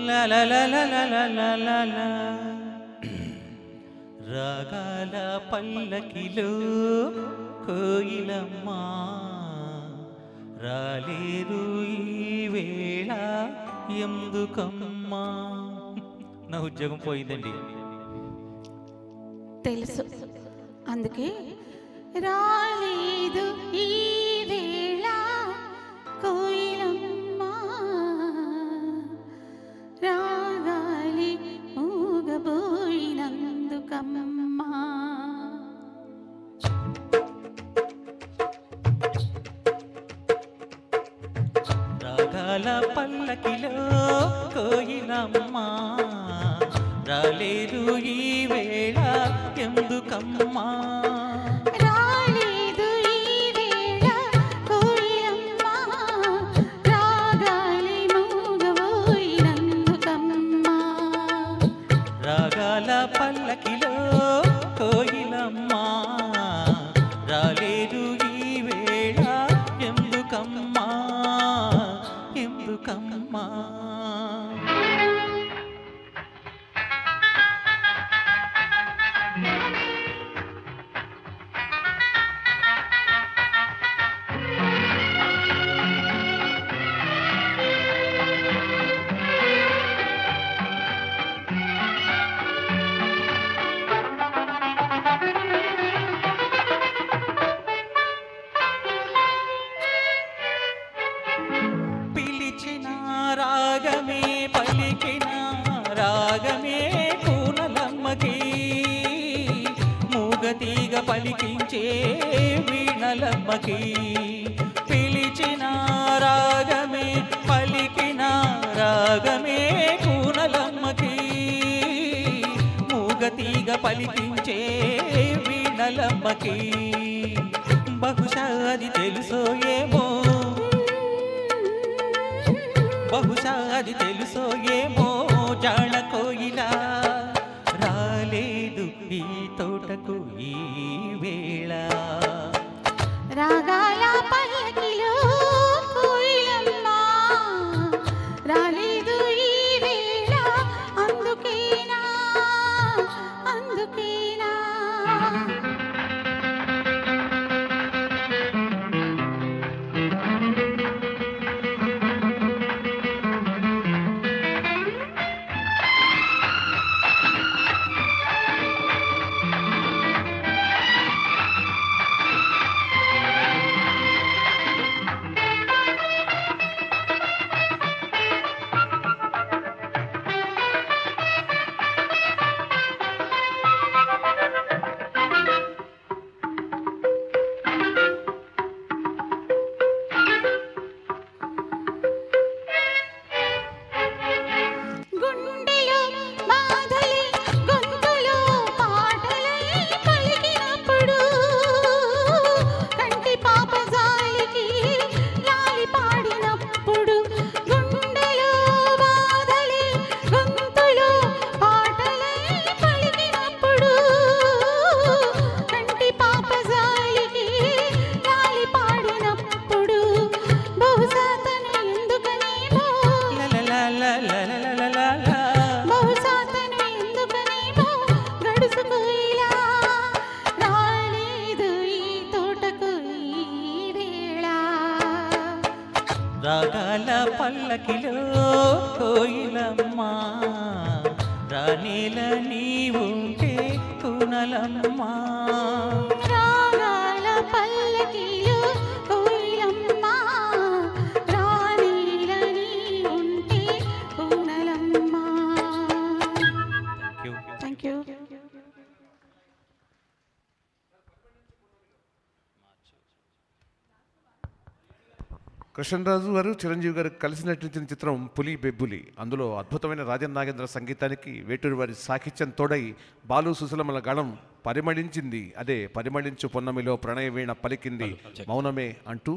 లా లా లా లా లా లా లా లా లా. రాగాల పల్లకిలో కోయిలమ్మ రాలేరు ఈ వేళ ఎందుకమ్మా. నా ఉద్యోగం పోయిందండి. తెలుసు, అందుకే రాలేదు ఈ వేళ కోయిలమ్మ రాగాలి ఊగబోయినందుకమ్మా. రాగాల పల్లకిలో కోయిలమ్మ రాలేదు ఈ వేళ ఎందుకమ్మా. రాలేదు ఈ వేళ కోయిలమ్మ రాగాలి ఊగబోయినందుకమ్మా. రాగాల పల్లకిలో కోయిలమ్మ రాలేదు ఈ వేళ ఎందుకమ్మా ఎందుకమ్మా. పిలిచిన రాగమే పలికిన రాగమే కూనలమ్మకి మూగతీగ పలికించే వీణలమ్మకి. పిలిచిన రాగమే పలికిన రాగమే కూనలమ్మకి మూగతీగ పలికించే వీణలమ్మకి. బహుశా అది తెలుసో ఏమో బహుశా అది తెలుసో ఏమో జాణ కోయిలా రాలేదు ఈ తోటకు ఈ వేళ. రాగాల పల్లకిలో కోయిలమ్మ రాలేదు ఈ వేళ అందుకేనా అందుకేనా. రాగాల పల్లకిలో కోయిలమ్మ రానేల నీవుంటే కూనలమ్మ. రాగాల పల్లకిలో కోయిలమ్మ రానేల నీవుంటే కూనలమ్మ. Thank you. కృష్ణరాజు గారు చిరంజీవి గారు కలిసి నటించిన చిత్రం పులి బెబ్బులి. అందులో అద్భుతమైన రాజన్ నాగేంద్ర సంగీతానికి వేటూరి వారి సాహిత్యం తోడై బాలు సుశలమల గళం పరిమళించింది. అదే పరిమళించు పొన్నమిలో ప్రణయ వీణ పలికింది మౌనమే అంటూ